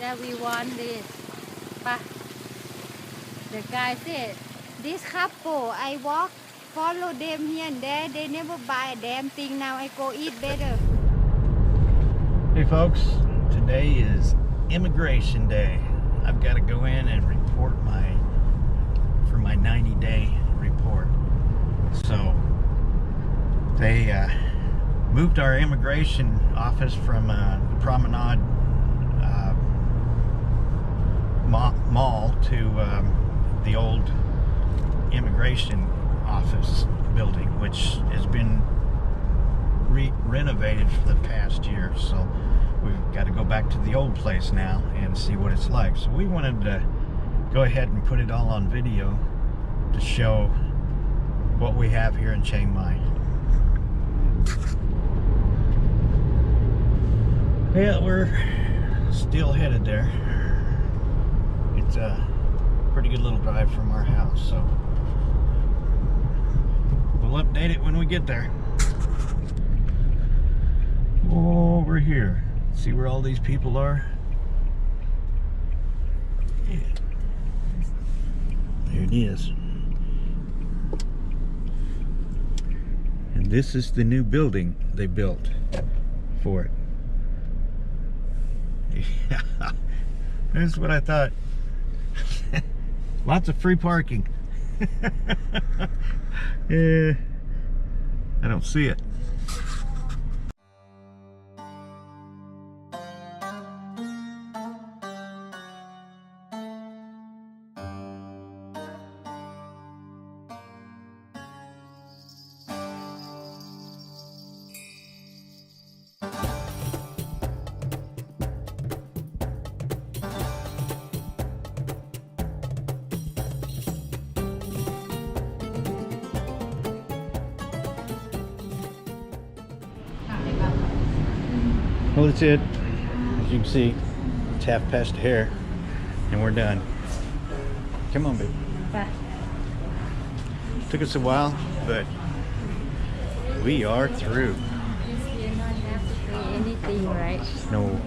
that we want this. But the guy said, this couple, I walk, follow them here and there, they never buy a damn thing. Now I go eat better. Hey folks, today is Immigration Day. I've got to go in and report for my 90-day report. So they moved our immigration office from the Promenade Mall to the old immigration office building, which has been renovated for the past year. So we've got to go back to the old place now and see what it's like. So we wanted to go ahead and put it all on video to show what we have here in Chiang Mai. Yeah, we're still headed there. It's a pretty good little drive from our house, so we'll update it when we get there. Over here, see where all these people are? Yeah. There it is. And this is the new building they built for it. Yeah, that's what I thought. Lots of free parking. Yeah, I don't see it. Well, that's it. As you can see, it's half past here, and we're done. Come on, baby. Bye. Took us a while, but we are through. You don't have to pay anything, right? No.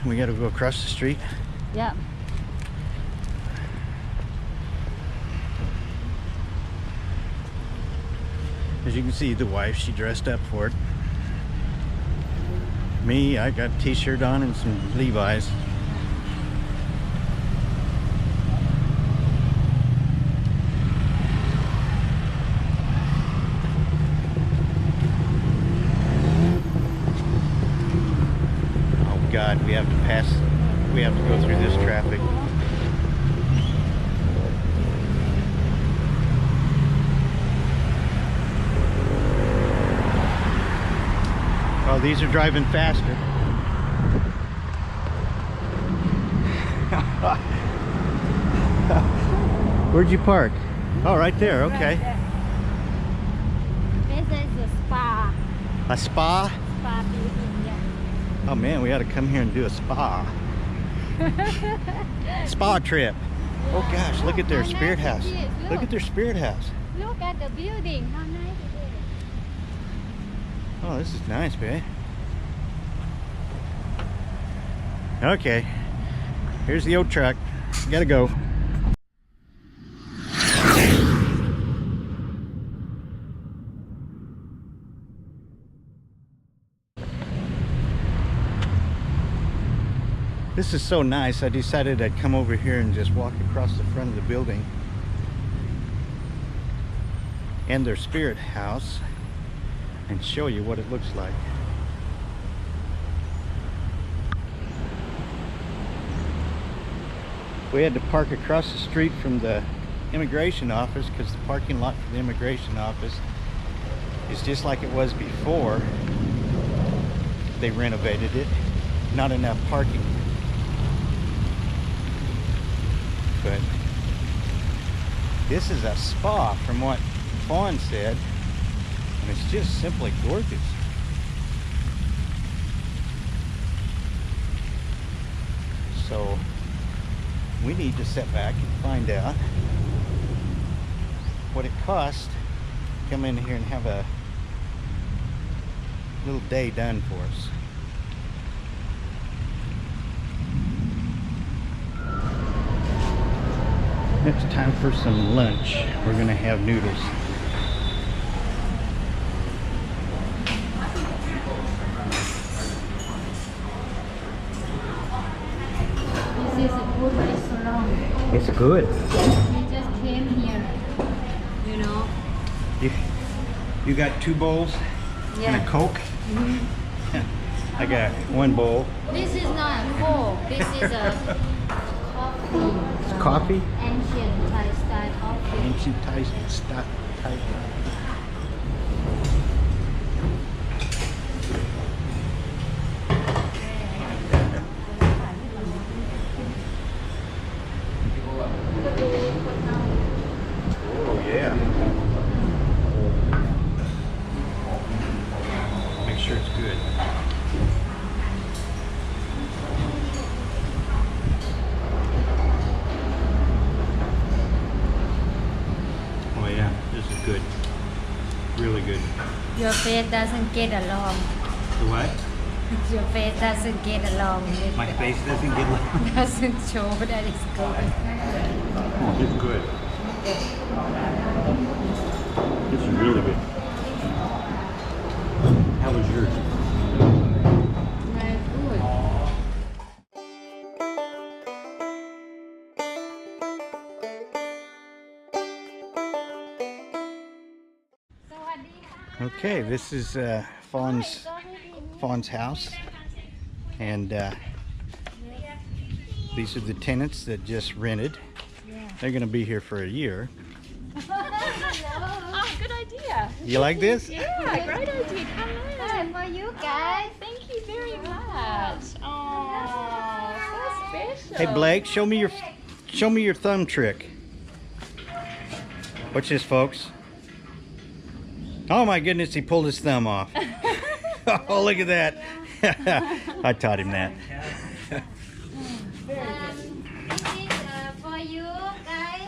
We got to go across the street. Yeah. As you can see, the wife, she dressed up for it. Me, I got a t-shirt on and some Levi's. Oh God, we have to go through this traffic. Oh, these are driving faster. Where'd you park? Oh, right there, okay. Right there. This is a spa. A spa? Spa building, yeah. Oh man, we ought to come here and do a spa. Spa trip. Oh gosh, look at their spirit house. Look at their spirit house. Look at the building. How nice it is. Oh, this is nice, babe. Okay, here's the old truck. Gotta go. This is so nice, I decided I'd come over here and just walk across the front of the building and their spirit house and show you what it looks like. We had to park across the street from the immigration office because the parking lot for the immigration office is just like it was before they renovated it. Not enough parking. But this is a spa from what Fawn said, and it's just simply gorgeous. So we need to sit back and find out what it costs to come in here and have a little day done for us. It's time for some lunch. We're gonna have noodles. This is a good restaurant. It's good. We just came here, you know. You got 2 bowls and a Coke? I got 1 bowl. This is not a Coke. This is a coffee. It's coffee? Ancient Thai style coffee. Ancient Thai style. Oh yeah. Make sure it's good. Oh yeah, this is good. Really good. Your face doesn't get along. The what? Your face doesn't get along. My face doesn't get along. Doesn't show that it's good. It's good. This is really good. How was yours? Very good. Okay, this is Fawn's house, and these are the tenants that just rented. They're gonna be here for a year. Oh, good idea. You like this? Yeah, great idea. Come in. Hi, for you guys. Thank you very much. Oh, so special. Hey Blake, show me your thumb trick. Watch this, folks. Oh my goodness, he pulled his thumb off. Oh, look at that. I taught him that. This is for you guys.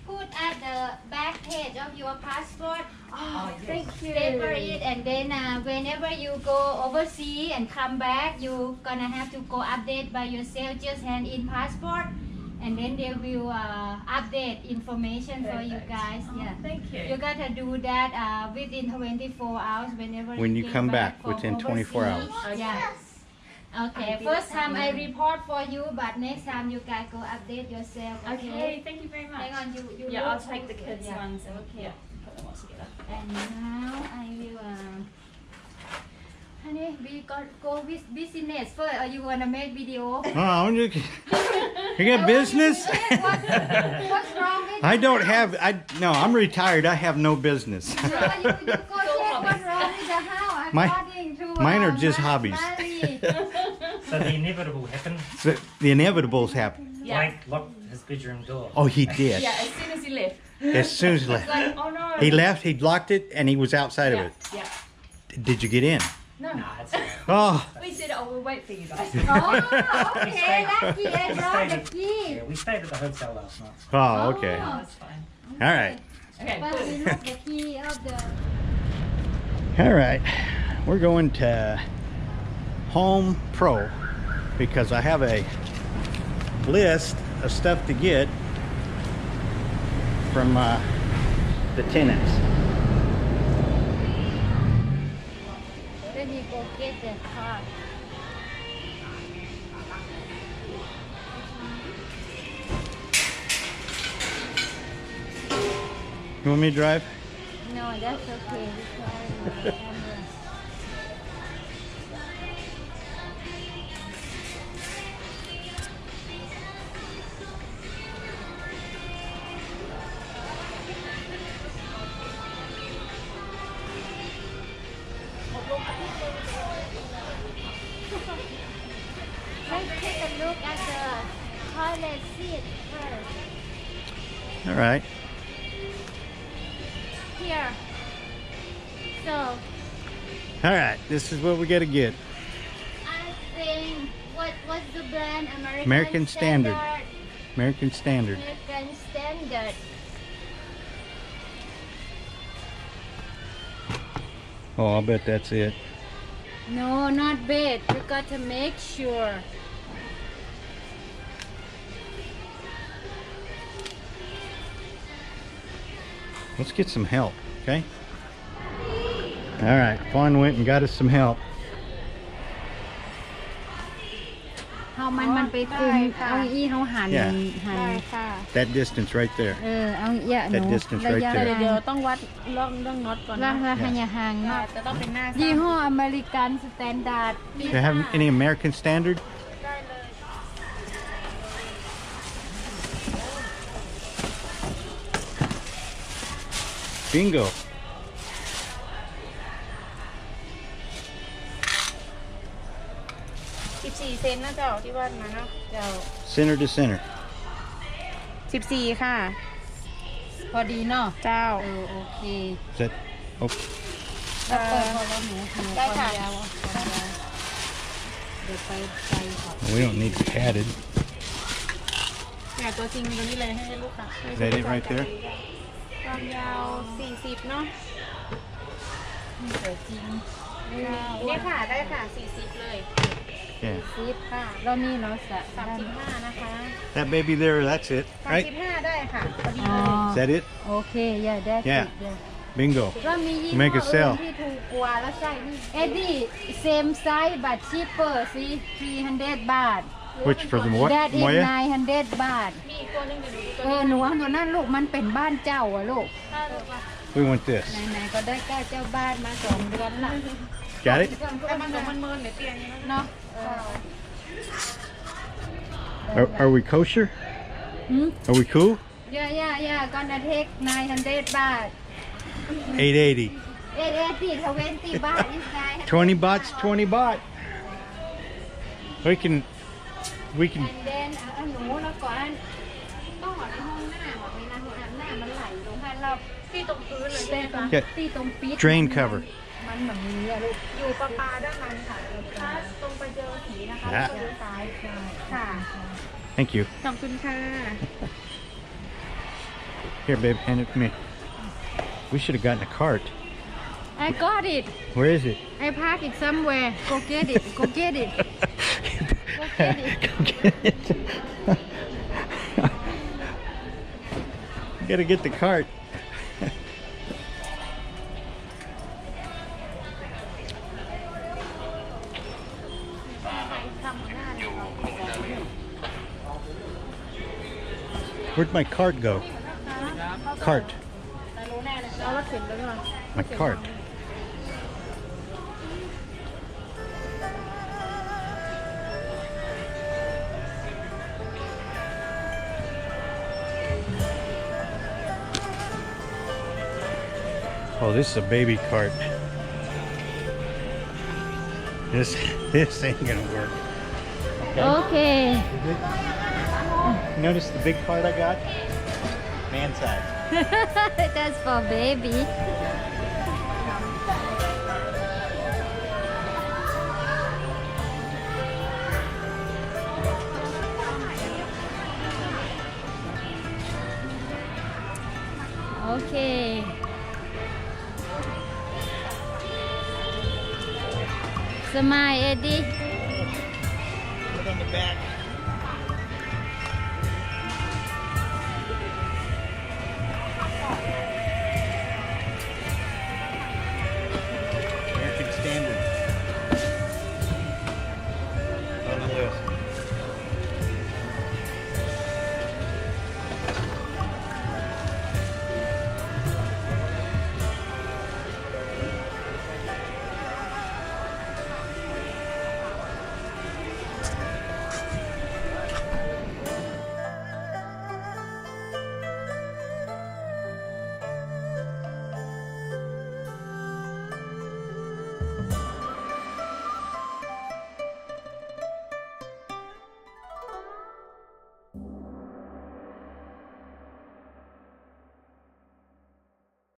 Put at the back page of your passport. Oh, thank you. Paper it, and then whenever you go overseas and come back, you're gonna have to go update by yourself. Just hand in passport, and then they will update information for you guys. Yeah. Thank you. You gotta do that within 24 hours whenever When you get come back, from within 24 overseas. hours. Yeah. Okay. First time I report for you, but next time you guys go update yourself. Okay, thank you very much. Hang on, you Yeah, I'll look take the closer. kids' Yeah. ones and Okay. put them all together. And now I will honey, we got go with business first, or you wanna make video? Oh, you got business? What's wrong with I don't have. No, I'm retired. I have no business. you go check what's wrong with the house according to Mine are just hobbies. Mary. So the inevitable happened. So the inevitables happen. Yeah. Blake locked his bedroom door. Oh, he did. Yeah, as soon as he left. As soon as he left. Oh no. He left, he locked it, and he was outside of Yeah, it. yeah. Did you get in? No. Nah, it's all right. Oh, We said, oh, we'll wait for you guys. Oh, okay, lucky I brought the key. Yeah, we stayed at the hotel last night. oh, okay. Oh, that's fine. All right. Okay, But we good. look the key of the All right. We're going to Home Pro because I have a list of stuff to get from the tenants. Then you go get the car. You want me to drive? No, that's okay. It's all right. Let's take a look at the toilet seat first. All right. Here. So, All right. This is what we got to get. I think what's the brand? American Standard. American Standard. American Standard. Oh, I'll bet that's it. No, not bad. You got to make sure. Let's get some help, okay? All right, Fawn went and got us some help. เฮามันไปคุมเอาอีเฮาหัน Yeah. หัน ได้ค่ะ That distance right there. เอาอย่าหนู That distance ระ right ยะ there. เดี๋ยวต้องวัดเรื่องน็อตก่อน รา นะ คาหันอย่าห่าง ค่ะ เนาะ จะต้องเป็นหน้า ยี่ ซ้าย ห้ออเมริกันสแตนดาร์ด Do you have any American Standard? ได้เลย Bingo. 14 เซนนะเจ้าที่วัดมาเนาะเจ้า Center to center. 14 ค่ะ พอดีเนาะ เจ้า โอเค Is that okay? แล้วเปิดพอแล้วหนู ได้ค่ะ วามยาวเดี๋ยวไปก่อน We don't need it padded. เนี่ยตัวจริงตัวนี้เลยให้ลูกค้า Is that it right there? ความยาว 40 เนาะ นี่เปิดจริง เนี่ยค่ะได้ค่ะ 40 เลย Yeah. ซิปค่ะแล้วนี่เราจะ 35 นะคะ That baby there, that's it, right? 35 ได้ค่ะพอดี อ๋อ Is that it? โอเคอย่าได้ Yeah. ติดเลย Bingo. ก็มียี่ห้อ Make a อื่ sale. นที่ถูกกว่าแล้วใช่นี่เอ็ดดี้ same size but cheaper สิ300 บาท Which for the what? that is Moya? 900 บาท มีอีกตัวหนึงเดี๋ยวดูตัว หนูเอาตัวนั้นลูกมันเป็นบ้านเจ้าอะลูก ได้เลยค่ะ We want this. ไหนๆก็ได้แก้เจ้าบ้านมา2 เดือนละ Got it? แต่มันก็มันเมินๆเดี๋ยวเปลี่ยนอย่างนี้นะ เนาะ Are we kosher? หืม Are we cool? yeah gonna take 900 บาท 880. 20 บาท is 20 bahts, 20 baht. We can. and then หนูแล้วก่อนต้องออกในห้องน้ำออกในน้ำอาบน้ำมันไหลลงให้เรา ที่ตรงพื้นเลยใช่ เต้ ไหม ตรง คะ ตีตรงปี๊ด Drain cover. มันเหมือนนี้อะลูก อยู่ประปาด้านนั้นค่ะถ้าตรงไปเจอสีนะคะ ฮะ ก็เลี้ยวซ้ายค่ะ Thank you. ขอบคุณค่ะ Here, babe, hand it to me. We should have gotten a cart. I got it Where is it? I park it somewhere go get it go get it get it. Go get it. Gotta get the cart. Where'd my cart go? Cart. เอารถเข็นเลยค่ะ My cart. Oh, this is a baby cart. This ain't gonna work. Okay Notice the big cart I got? Man size. that's for baby okay smile Eddie Put on the back.